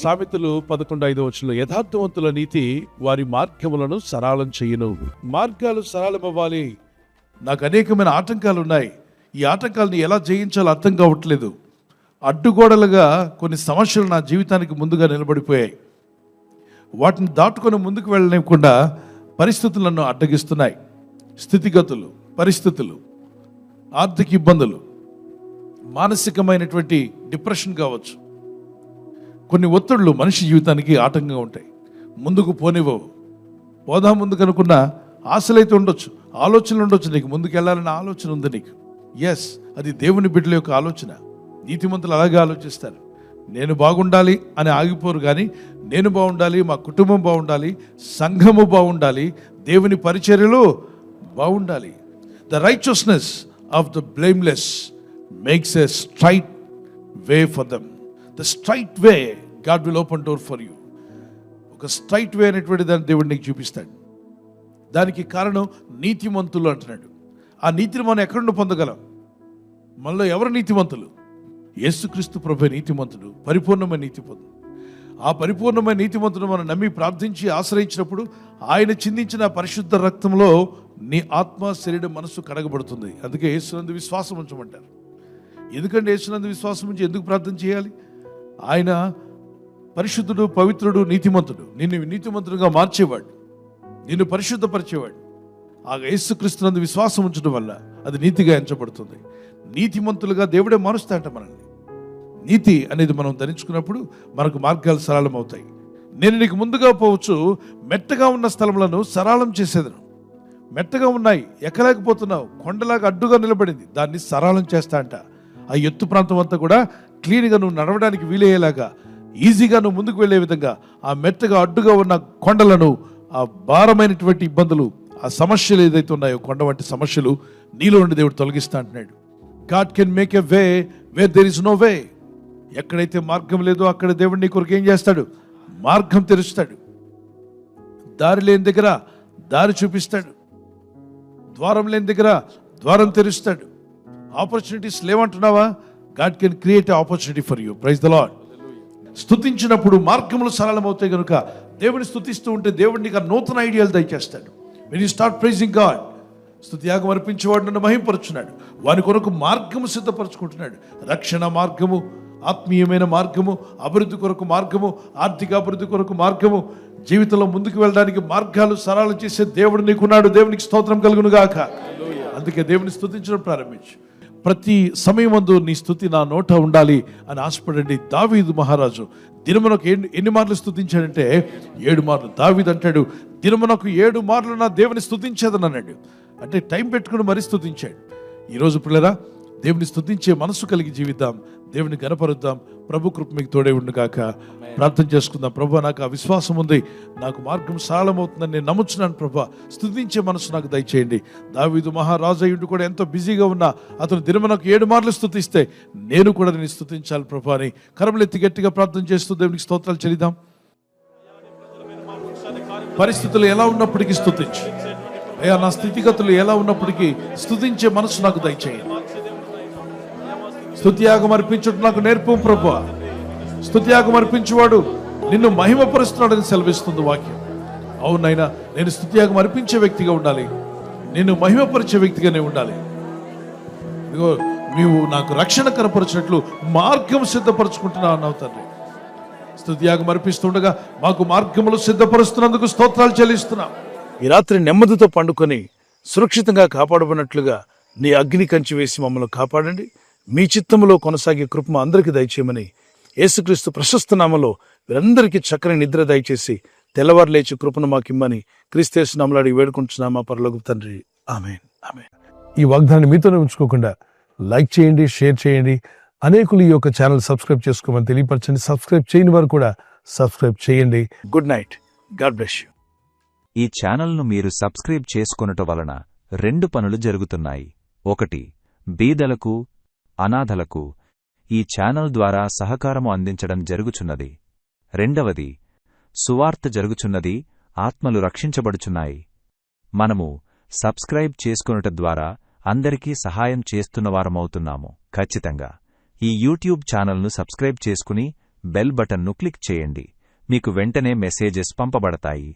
సామెతలు 11:5 యథార్థవంతుల నీతి వారి మార్గములను సరళం చెయ్యును. మార్గాలు సరళమవ్వాలి. నాకు అనేకమైన ఆటంకాలు ఉన్నాయి. ఈ ఆటంకాలని ఎలా జయించాలో అర్థం కావట్లేదు. అడ్డుగోడలుగా కొన్ని సమస్యలు నా జీవితానికి ముందుగా నిలబడిపోయాయి. వాటిని దాటుకొని ముందుకు వెళ్ళనివ్వకుండా పరిస్థితులు నన్ను అడ్డగిస్తున్నాయి. స్థితిగతులు, పరిస్థితులు, ఆర్థిక ఇబ్బందులు, మానసికమైనటువంటి డిప్రెషన్ కావచ్చు, కొన్ని ఒత్తిళ్లు మనిషి జీవితానికి ఆటంకంగా ఉంటాయి. ముందుకు పోనివ్వవు. పోదాం ముందుకు అనుకున్న ఆశలైతే ఉండొచ్చు, ఆలోచనలు ఉండొచ్చు. నీకు ముందుకు వెళ్ళాలన్న ఆలోచన ఉంది నీకు. ఎస్, అది దేవుని బిడ్డల యొక్క ఆలోచన. నీతిమంతులు అలాగే ఆలోచిస్తారు. నేను బాగుండాలి అని ఆగిపోరు, కానీ నేను బాగుండాలి, మా కుటుంబం బాగుండాలి, సంఘము బాగుండాలి, దేవుని పరిచర్యలు బాగుండాలి. The righteousness of the blameless makes a straight way for them. The straight way God will open door for you. ఒక స్ట్రైట్ వే అనేటువంటి దాన్ని దేవుడు నీకు చూపిస్తాడు. దానికి కారణం నీతిమంతులు అంటున్నాడు. ఆ నీతిని మనం ఎక్కడి నుండి పొందగలం? మనలో ఎవరు నీతిమంతులు? యేసుక్రీస్తు ప్రభువే నీతిమంతుడు, పరిపూర్ణమైన నీతిమంతుడు. ఆ పరిపూర్ణమైన నీతిమంతుడు మనం నమ్మి ప్రార్థించి ఆశ్రయించినప్పుడు ఆయన చిందించిన పరిశుద్ధ రక్తంలో నీ ఆత్మ, శరీరం, మనస్సు కడగబడుతుంది. అందుకే యేసునందు విశ్వాసం ఉంచమంటారు. ఎందుకంటే యేసునందు విశ్వాసం ఉంచి ఎందుకు ప్రార్థన చేయాలి? ఆయన పరిశుద్ధుడు, పవిత్రుడు, నీతిమంతుడు. నిన్ను నీతిమంతుడుగా మార్చేవాడు, నిన్ను పరిశుద్ధపరిచేవాడు. ఆ యేసుక్రీస్తునందు విశ్వాసం ఉంచడం వల్ల అది నీతిగా ఎంచబడుతుంది. నీతిమంతులుగా దేవుడే మారుస్తాడంట మనల్ని. నీతి అనేది మనం ధరించుకున్నప్పుడు మనకు మార్గాలు సరళం అవుతాయి. నేను నీకు ముందుగా పోవచ్చు, మెట్టగా ఉన్న స్థలములను సరళం చేసేదను. మెట్టగా ఉన్నాయి, ఎక్కలేకపోతున్నావు, కొండలాగా అడ్డుగా నిలబడింది, దాన్ని సరళం చేస్తా అంట. ఆ ఎత్తు ప్రాంతం అంతా కూడా క్లీన్గా నువ్వు నడవడానికి వీలయ్యేలాగా, ఈజీగా నువ్వు ముందుకు వెళ్ళే విధంగా ఆ మెట్టగా అడ్డుగా ఉన్న కొండలను, ఆ భారమైనటువంటి ఇబ్బందులు, ఆ సమస్యలు ఏదైతే ఉన్నాయో, కొండ వంటి సమస్యలు నీలో నుండి దేవుడు తొలగిస్తా అంటున్నాడు. God can make a way where there is no way. ఎక్కడైతే మార్గం లేదో అక్కడ దేవుడు నీ కొరకు ఏం చేస్తాడు? మార్గం తెరుస్తాడు. దారి లేని దగ్గర దారి చూపిస్తాడు. ద్వారం లేని దగ్గర ద్వారం తెరుస్తాడు. ఆపర్చునిటీస్ లేవంటున్నావా? God can create opportunity for you. Praise the Lord. స్తుతించినప్పుడు మార్గములు సరళమవుతాయి కనుక దేవుని స్తుతిస్తూ ఉంటే దేవుడు నీకు నూతన ఐడియాలు దయచేస్తాడు. When you start praising God, స్తుతియాగం అర్పించేవాడు నన్ను మహింపరుచున్నాడు. వాని కొరకు మార్గము సిద్ధపరచుకుంటున్నాడు. రక్షణ మార్గము, ఆత్మీయమైన మార్గము, అభివృద్ధి కొరకు మార్గము, ఆర్థిక అభివృద్ధి కొరకు మార్గము, జీవితంలో ముందుకు వెళ్ళడానికి మార్గాలు సరళం చేసే దేవుడు నీకున్నాడు. దేవునికి స్తోత్రం కలుగును గాక. అందుకే దేవుని స్తుతించడం ప్రారంభించు. ప్రతి సమయమందు నీ స్తుతి నా నోట ఉండాలి అని ఆశపడండి. దావీదు మహారాజు దినమునకు ఎన్ని మార్లు స్తుతించాడంటే 7 మార్లు. దావీదు అంటాడు, దినమునకు 7 మార్లు నా దేవుని స్తుతించేదని అన్నాడు. అంటే టైం పెట్టుకుని మరీ స్తుతించాడు. ఈరోజు పిల్లరా, దేవుని స్తుతించే మనసు కలిగి జీవిద్దాం, దేవుని గణపరుద్దాం. ప్రభు కృప మీకు తోడే ఉండు గాక. ప్రార్థన చేసుకుందాం. ప్రభు, నాకు ఆ విశ్వాసం ఉంది, నాకు మార్గం సరళమవుతుందని నేను నమ్ముచున్నాను. ప్రభు, స్తుతించే మనసు నాకు దయచేయండి. దావీదు మహారాజు అయ్యుండి కూడా ఎంతో బిజీగా ఉన్నా అతను దినమునకు 7 మార్లు స్తుతిస్తే నేను కూడా నేను స్తుతించాలి ప్రభు అని కరములెత్తి గట్టిగా ప్రార్థన చేస్తూ దేవునికి స్తోత్రాలు చెల్లిద్దాం. పరిస్థితులు ఎలా ఉన్నప్పటికీ స్తుతించు అయ్యా. నా స్థితిగతులు ఎలా ఉన్నప్పటికీ స్తుతించే మనసు నాకు దయచేయండి. స్తుతియాగం అర్పించుట నాకు నేర్పు ప్రభువా. స్తుతియాగం అర్పించేవాడు నిన్ను మహిమపరుస్తున్నాడని సెలవిస్తుంది వాక్యం. అవునైనా నేను స్తుతియాగం అర్పించే వ్యక్తిగా ఉండాలి, నిన్ను మహిమపరిచే వ్యక్తిగానే ఉండాలి. ఇదిగో నీవు నాకు రక్షణ కనపరిచినట్లు మార్గం సిద్ధపరచుకుంటున్నావు అన్నావు తండ్రి. స్తుతియాగం అర్పిస్తుండగా మాకు మార్గములు సిద్ధపరుస్తున్నందుకు స్తోత్రాలు చెల్లిస్తున్నాం. ఈ రాత్రి నెమ్మదితో పండుకొని సురక్షితంగా కాపాడబడినట్లుగా నీ అగ్ని కంచి వేసి మమ్మల్ని కాపాడండి. మీ చిత్తములో కొనసాగే కృప అందరికీ దయచేయమని యేసుక్రీస్తు ప్రశస్త నామములో వీరందరికీ చక్కని నిద్ర దయచేసి తెల్లవారు లేచి కృపను మాకిమ్మని క్రీస్తు నామములో అడిగి వేడుకుంటున్నామా పరలోకపు తండ్రి. ఆమేన్, ఆమేన్. ఈ వాగ్దానాన్ని మీతోనే ఉంచుకోకుండా లైక్ చేయండి, షేర్ చేయండి. అనేకులు ఈ యొక్క ఛానల్ సబ్స్క్రైబ్ చేసుకోమని తెలియపరచండి. సబ్స్క్రైబ్ చేయని వారు కూడా సబ్స్క్రైబ్ చేయండి. Good night. God bless you. ఈ ఛానల్ను మీరు సబ్స్క్రైబ్ చేసుకొనుట వలన 2 పనులు జరుగుతున్నాయి. 1, బీదలకు, అనాథలకు ఈ ఛానల్ ద్వారా సహకారము అందించడం జరుగుచున్నది. 2, సువార్త జరుగుచున్నది, ఆత్మలు రక్షించబడుచున్నాయి. మనము సబ్స్క్రైబ్ చేసుకొనుట ద్వారా అందరికీ సహాయం చేస్తున్నవారమవుతున్నాము. ఖచ్చితంగా ఈ యూట్యూబ్ ఛానల్ను సబ్స్క్రైబ్ చేసుకుని బెల్ బటన్ను క్లిక్ చేయండి. మీకు వెంటనే మెసేజెస్ పంపబడతాయి.